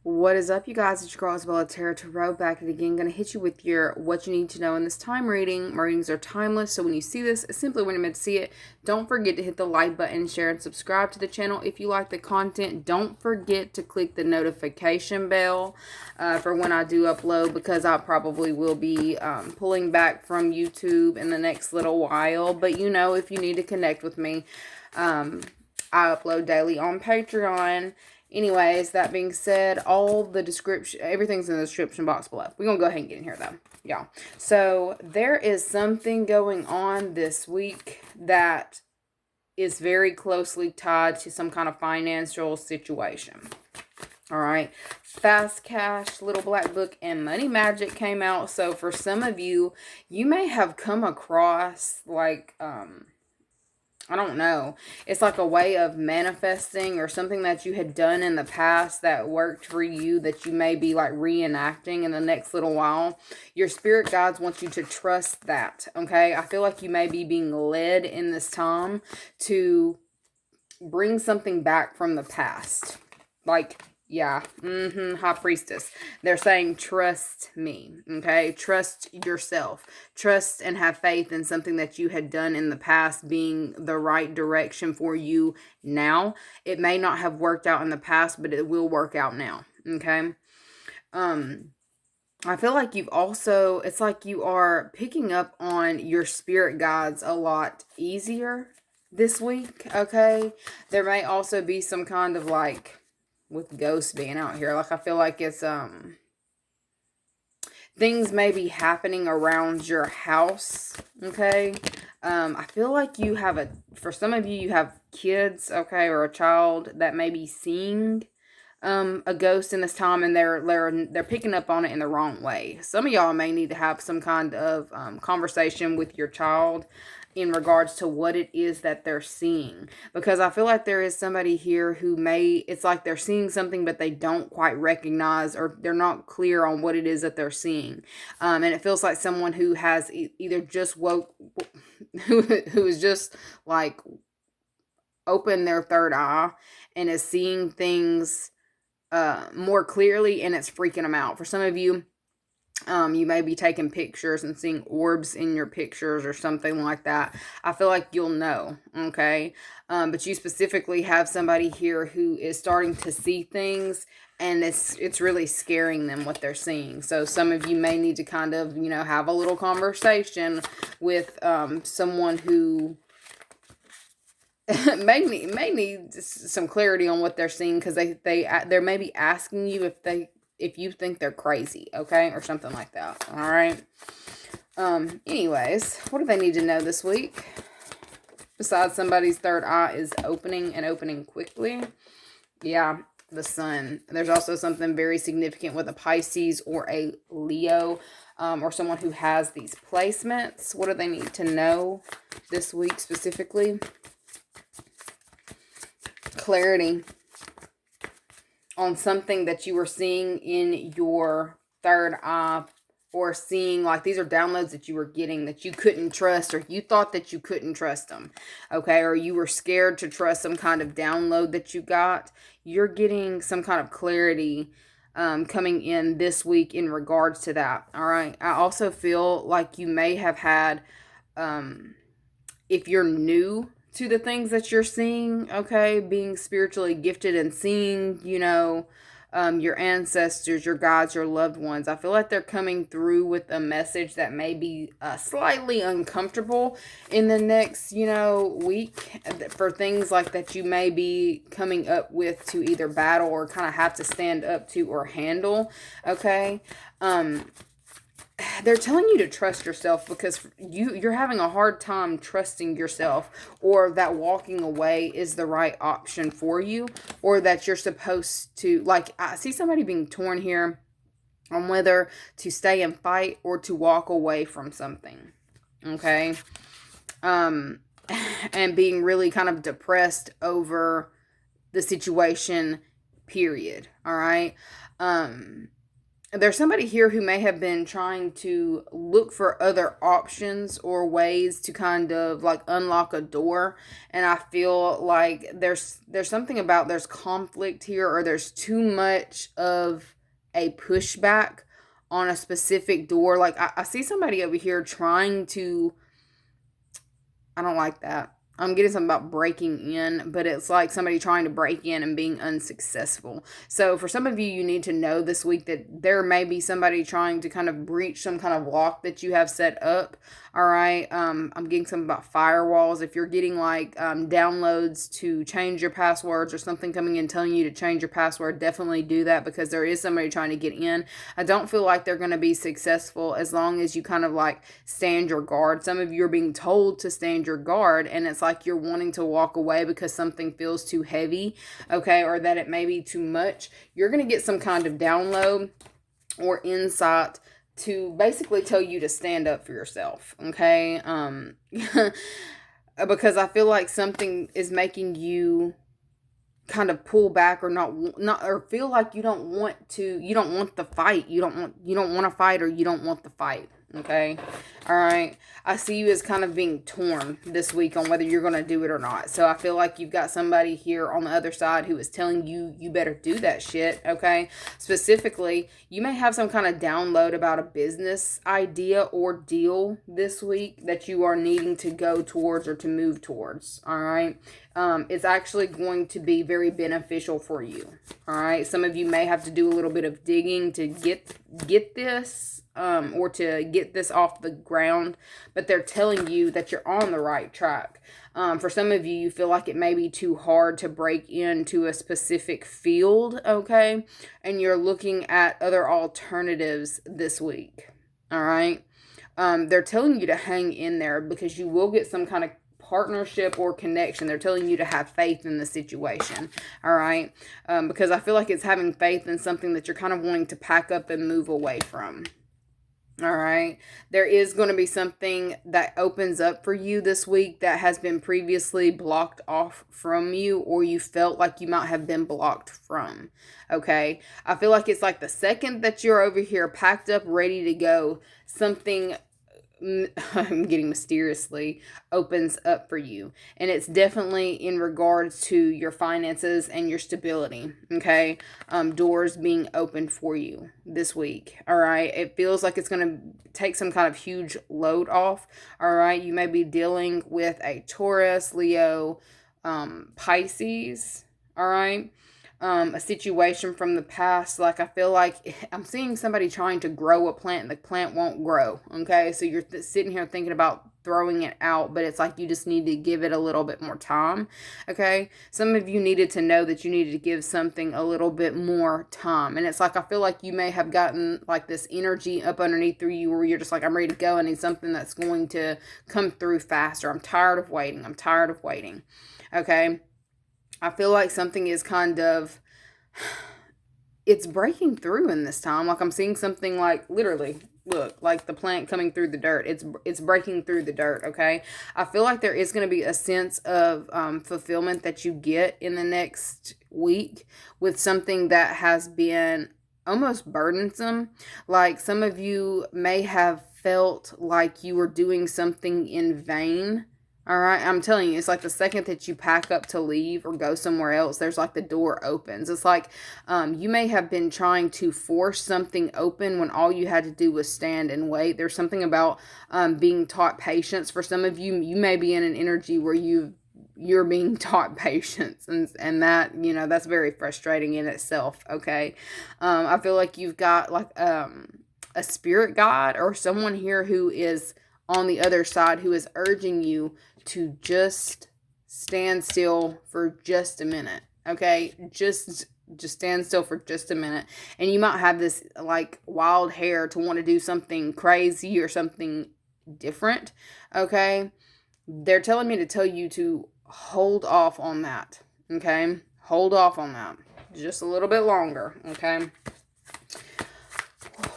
What is up, you guys? It's your girl IsseyTara Tarot back at it again. Gonna hit you with your what you need to know in this time reading. My readings are timeless, so when you see this, it's simply when you're meant to see it. Don't forget to hit the like button, share, and subscribe to the channel if you like the content. Don't forget to click the notification bell for when I do upload, because I probably will be pulling back from YouTube in the next little while. But you know, if you need to connect with me, I upload daily on Patreon. Anyways, that being said, all the description, everything's in the description box below. We're going to go ahead and get in here, though, y'all. So, there is something going on this week that is very closely tied to some kind of financial situation. All right. Fast Cash, Little Black Book, and Money Magic came out. So, for some of you, you may have come across, like, I don't know. It's like a way of manifesting or something that you had done in the past that worked for you that you may be like reenacting in the next little while. Your spirit guides want you to trust that, okay? I feel like you may be being led in this time to bring something back from the past. Like, yeah, High Priestess. They're saying, trust me, okay? Trust yourself. Trust and have faith in something that you had done in the past being the right direction for you now. It may not have worked out in the past, but it will work out now, okay? I feel like it's like you are picking up on your spirit guides a lot easier this week, okay? There may also be some kind of like, with ghosts being out here, like I feel like it's things may be happening around your house, okay? I feel like you have for some of you, you have kids, okay, or a child that may be seeing a ghost in this time, and they're picking up on it in the wrong way. Some of y'all may need to have some kind of conversation with your child in regards to what it is that they're seeing, because I feel like there is somebody here who it's like they're seeing something but they don't quite recognize, or they're not clear on what it is that they're seeing, and it feels like someone who has either just woke who is just like opened their third eye and is seeing things more clearly, and it's freaking them out. For some of you, you may be taking pictures and seeing orbs in your pictures or something like that. I feel like you'll know, okay? But you specifically have somebody here who is starting to see things, and it's really scaring them what they're seeing. So some of you may need to kind of, have a little conversation with someone who may need some clarity on what they're seeing, because they're maybe asking you if you think they're crazy, okay, or something like that. All right. Anyways, what do they need to know this week? Besides somebody's third eye is opening, and opening quickly. Yeah, the sun. There's also something very significant with a Pisces or a Leo, or someone who has these placements. What do they need to know this week specifically? Clarity on something that you were seeing in your third eye, or seeing, like, these are downloads that you were getting that you couldn't trust, or you thought that you couldn't trust them, okay, or you were scared to trust some kind of download that you got. You're getting some kind of clarity coming in this week in regards to that. All right. I also feel like you may have had, if you're new to the things that you're seeing, okay, being spiritually gifted and seeing, your ancestors, your guides, your loved ones, I feel like they're coming through with a message that may be slightly uncomfortable in the next, week, for things like that you may be coming up with to either battle or kind of have to stand up to or handle, okay? They're telling you to trust yourself, because you're having a hard time trusting yourself, or that walking away is the right option for you, or that you're supposed to, like, I see somebody being torn here on whether to stay and fight or to walk away from something, okay? And being really kind of depressed over the situation, period. All right. there's somebody here who may have been trying to look for other options or ways to kind of like unlock a door, and I feel like there's something about there's conflict here, or there's too much of a pushback on a specific door. Like I see somebody over here trying to, I don't like that. I'm getting something about breaking in, but it's like somebody trying to break in and being unsuccessful. So for some of you, you need to know this week that there may be somebody trying to kind of breach some kind of lock that you have set up. All right. I'm getting something about firewalls. If you're getting like downloads to change your passwords or something coming in telling you to change your password, definitely do that, because there is somebody trying to get in. I don't feel like they're going to be successful as long as you kind of like stand your guard. Some of you are being told to stand your guard, and it's like you're wanting to walk away because something feels too heavy, okay, or that it may be too much. You're going to get some kind of download or insight to basically tell you to stand up for yourself, okay? Because I feel like something is making you kind of pull back, or not or feel like you don't want the fight, you don't want to fight, or you don't want the fight. Okay. All right. I see you as kind of being torn this week on whether you're going to do it or not. So I feel like you've got somebody here on the other side who is telling you, you better do that shit. Okay. Specifically, you may have some kind of download about a business idea or deal this week that you are needing to go towards or to move towards. All right. It's actually going to be very beneficial for you. All right. Some of you may have to do a little bit of digging to get this, or to get this off the ground, but they're telling you that you're on the right track. For some of you, you feel like it may be too hard to break into a specific field, okay? And you're looking at other alternatives this week, all right? They're telling you to hang in there, because you will get some kind of partnership or connection. They're telling you to have faith in the situation, all right? Because I feel like it's having faith in something that you're kind of wanting to pack up and move away from. All right. There is going to be something that opens up for you this week that has been previously blocked off from you, or you felt like you might have been blocked from. Okay. I feel like it's like the second that you're over here packed up, ready to go, something, I'm getting mysteriously, opens up for you. And it's definitely in regards to your finances and your stability, okay? Doors being opened for you this week, all right? It feels like it's going to take some kind of huge load off, all right? You may be dealing with a Taurus, Leo, Pisces, all right? A situation from the past. Like, I feel like I'm seeing somebody trying to grow a plant and the plant won't grow, okay? So you're sitting here thinking about throwing it out, but it's like you just need to give it a little bit more time, okay? Some of you needed to know that you needed to give something a little bit more time, and it's like I feel like you may have gotten like this energy up underneath through you where you're just like, I'm ready to go. I need something that's going to come through faster. I'm tired of waiting. I'm tired of waiting, okay? I feel like something is kind of, it's breaking through in this time. Like, I'm seeing something like, literally, look, like the plant coming through the dirt. It's breaking through the dirt, okay? I feel like there is going to be a sense of fulfillment that you get in the next week with something that has been almost burdensome. Like, some of you may have felt like you were doing something in vain. All right, I'm telling you, it's like the second that you pack up to leave or go somewhere else, there's like the door opens. It's like you may have been trying to force something open when all you had to do was stand and wait. There's something about being taught patience. For some of you, you may be in an energy where you're being taught patience, and that, you know, that's very frustrating in itself, okay? I feel like you've got like a spirit guide or someone here who is on the other side who is urging you to just stand still for just a minute, okay? Just stand still for just a minute. And you might have this like wild hair to want to do something crazy or something different, okay? They're telling me to tell you to hold off on that, okay? Hold off on that just a little bit longer, okay?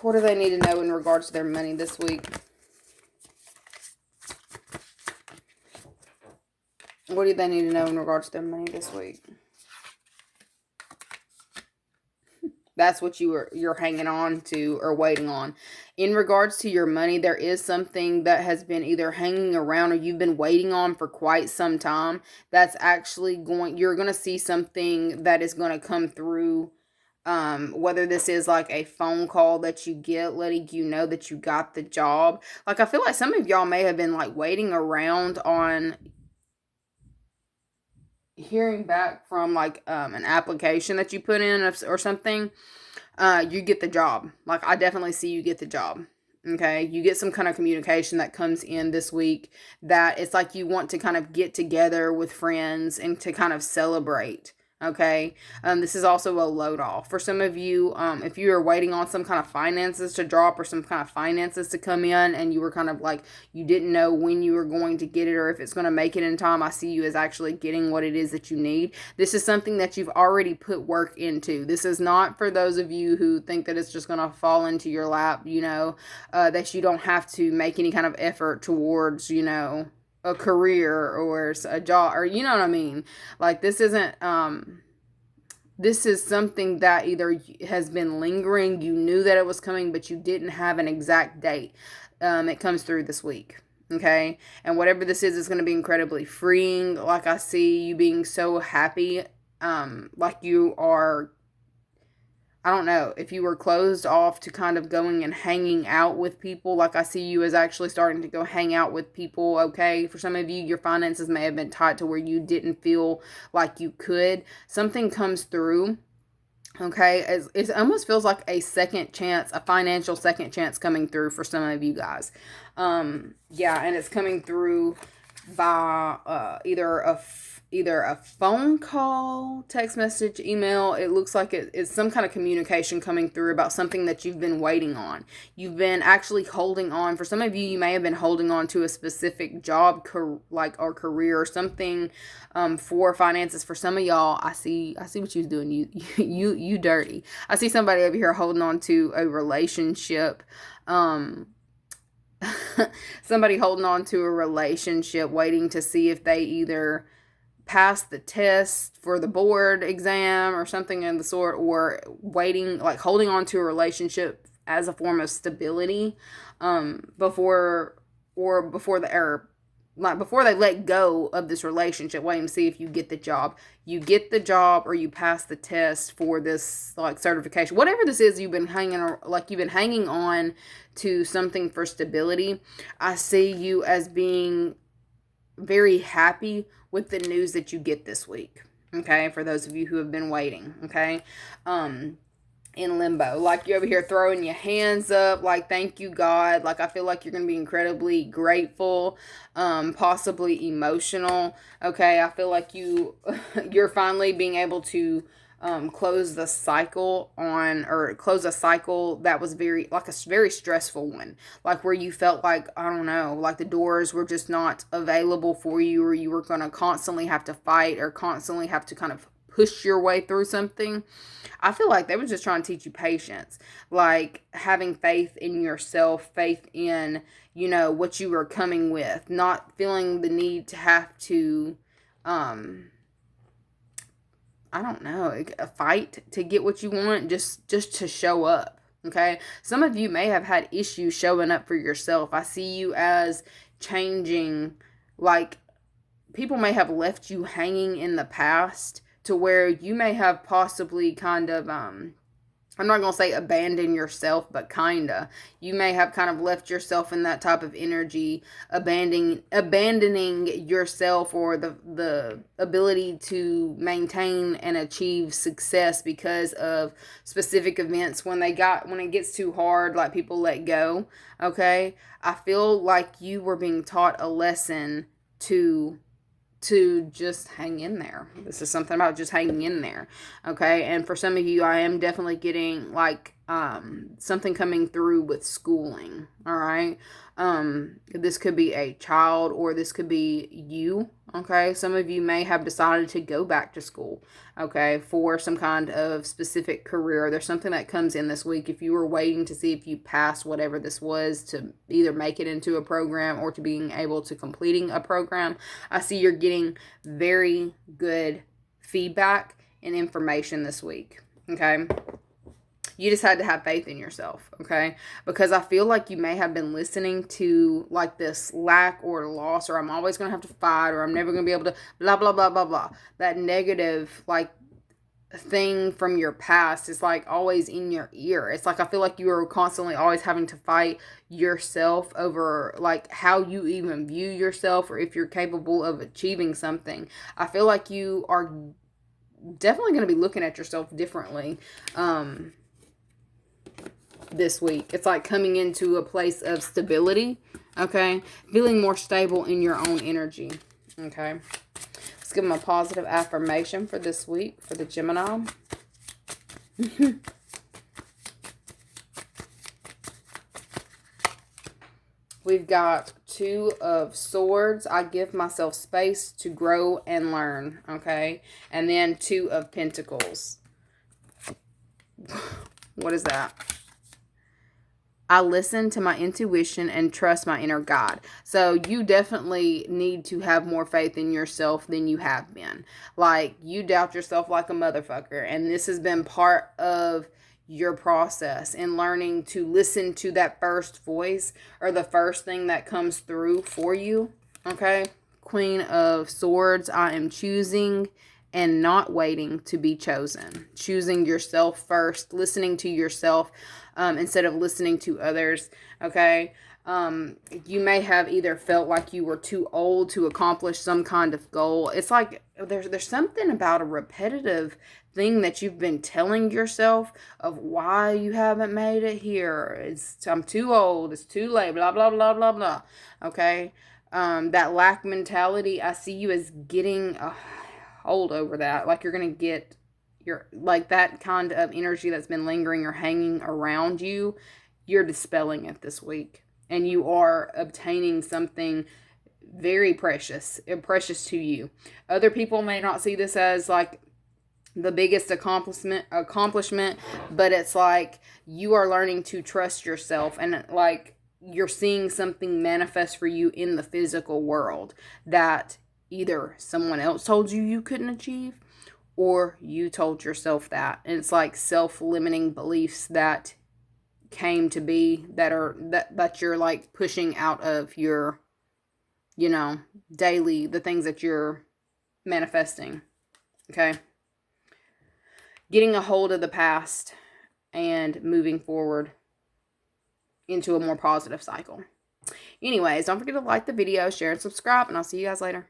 What do they need to know in regards to their money this week? What do they need to know in regards to their money this week? That's what you're hanging on to or waiting on. In regards to your money, there is something that has been either hanging around or you've been waiting on for quite some time. That's actually you're going to see something that is going to come through. Whether this is like a phone call that you get letting you know that you got the job. Like, I feel like some of y'all may have been like waiting around on hearing back from like an application that you put in or something. You get the job. Like, I definitely see you get the job. Okay, you get some kind of communication that comes in this week that it's like you want to kind of get together with friends and to kind of celebrate. Okay, this is also a load off for some of you. If you are waiting on some kind of finances to drop or some kind of finances to come in, and you were kind of like you didn't know when you were going to get it or if it's going to make it in time, I see you as actually getting what it is that you need. This is something that you've already put work into. This is not for those of you who think that it's just going to fall into your lap. That you don't have to make any kind of effort towards, a career or a job, or you know what I mean. Like, this isn't this is something that either has been lingering, you knew that it was coming but you didn't have an exact date. It comes through this week. Okay, and whatever this is going to be incredibly freeing. Like, I see you being so happy, like you are, I don't know, if you were closed off to kind of going and hanging out with people, like I see you as actually starting to go hang out with people, okay? For some of you, your finances may have been tight to where you didn't feel like you could. Something comes through, okay? It almost feels like a second chance, a financial second chance coming through for some of you guys. Yeah, and it's coming through by either a phone call, text message, email. It looks like it's some kind of communication coming through about something that you've been waiting on. You've been actually holding on. For some of you, you may have been holding on to a specific job, or career or something, for finances. For some of y'all, I see what you're doing. You dirty. I see somebody over here holding on to a relationship. Somebody holding on to a relationship, waiting to see if they either pass the test for the board exam or something of the sort, or waiting, like holding on to a relationship as a form of stability, before they let go of this relationship, waiting to see if you get the job. You get the job or you pass the test for this like certification. Whatever this is, you've been hanging on to something for stability. I see you as being very happy with the news that you get this week. Okay, for those of you who have been waiting, okay? In limbo, like you're over here throwing your hands up, like, thank you, God. Like, I feel like you're going to be incredibly grateful, possibly emotional. Okay, I feel like you're finally being able to close a cycle that was very stressful one, like where you felt like, I don't know, like the doors were just not available for you, or you were going to constantly have to fight or constantly have to kind of push your way through something. I feel like they were just trying to teach you patience, like having faith in yourself, faith in, what you were coming with, not feeling the need to have to, I don't know, a fight to get what you want, just to show up. Okay, some of you may have had issues showing up for yourself. I see you as changing, like people may have left you hanging in the past to where you may have possibly kind of, I'm not going to say abandon yourself, but kinda. You may have kind of left yourself in that type of energy, abandoning yourself or the ability to maintain and achieve success because of specific events. When it gets too hard, like people let go, okay? I feel like you were being taught a lesson to just hang in there. This is something about just hanging in there. Okay. And for some of you, I am definitely getting like something coming through with schooling. All right. This could be a child or this could be you. Okay. Some of you may have decided to go back to school. Okay. For some kind of specific career. There's something that comes in this week. If you were waiting to see if you passed whatever this was to either make it into a program or to being able to completing a program, I see you're getting very good feedback and information this week. Okay. You just had to have faith in yourself, okay? Because I feel like you may have been listening to like this lack or loss, or I'm always going to have to fight, or I'm never going to be able to blah, blah, blah, blah, blah. That negative, like, thing from your past is like always in your ear. It's like I feel like you are constantly always having to fight yourself over like how you even view yourself, or if you're capable of achieving something. I feel like you are definitely going to be looking at yourself differently this week. It's like coming into a place of stability, okay? Feeling more stable in your own energy, okay? Let's give them a positive affirmation for this week for the Gemini. We've got Two of Swords. I give myself space to grow and learn, okay? And then Two of Pentacles. What is that? I listen to my intuition and trust my inner God. So you definitely need to have more faith in yourself than you have been. Like, you doubt yourself like a motherfucker. And this has been part of your process in learning to listen to that first voice, or the first thing that comes through for you. Okay? Queen of Swords. I am choosing and not waiting to be chosen. Choosing yourself first. Listening to yourself instead of listening to others. Okay? You may have either felt like you were too old to accomplish some kind of goal. It's like there's something about a repetitive thing that you've been telling yourself of why you haven't made it here. I'm too old. It's too late. Blah, blah, blah, blah, blah. Okay? That lack mentality, I see you as getting a hold over that. Like, you're going to get like that kind of energy that's been lingering or hanging around you. You're dispelling it this week. And you are obtaining something very precious to you. Other people may not see this as like the biggest accomplishment, but it's like you are learning to trust yourself, and like you're seeing something manifest for you in the physical world that either someone else told you you couldn't achieve, or you told yourself that. And it's like self-limiting beliefs that came to be that you're like pushing out of your, daily, the things that you're manifesting. Okay? Getting a hold of the past and moving forward into a more positive cycle. Anyways, don't forget to like the video, share, and subscribe, and I'll see you guys later.